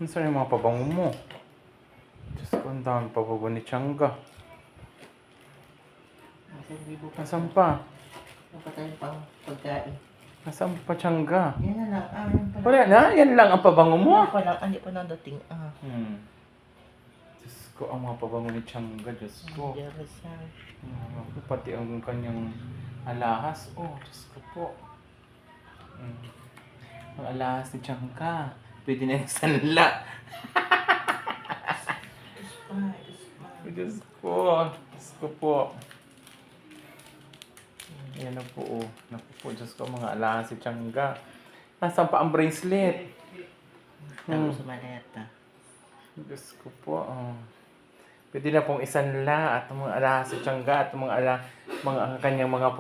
Ano saan yung mga pabango mo? Diyos ko, ang dami pabango ni Tiangga. Nasaan pa? Ano pa tayo pang pagkain? Nasaan pa Tiangga? Yan na lang. Yan pala. Wala na? Yan lang ang pabango mo? Hindi pa nadating. Diyos ko, ang mga pabango ni Tiangga, Diyos ko. Pati ang kanyang alahas. Oh, Diyos ko po. Ang alahas ni Tiangga. Pwede na yung sanla. Diyos ko. Diyos ko po. Ayan na po, oh. Naku po, Diyos ko, mga alahas si Tiangga. Nasaan pa ang bracelet? Sa maleta. Diyos ko po, oh. Pwede na pong isanla at mga alahas si Tiangga at mga kanyang mga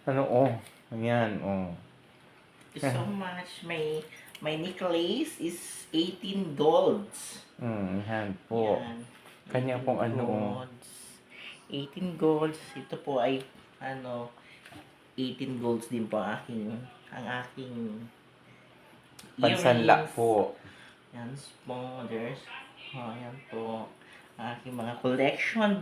ano, oh. Ayan, oh. Thank you so much. My necklace is 18 golds. Yan po. Yan. Kanya pong ano, golds. 18 golds. Ito po ay 18 golds din po ang aking pansanla earrings. po. Yan, sponsors. Yan po. Aking mga collection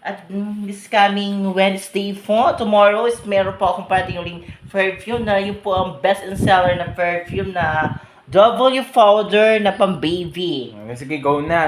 at this coming Wednesday po, tomorrow is meron po akong parating uling perfume na yun po ang best seller na perfume na W powder na pang baby. Sige, go na.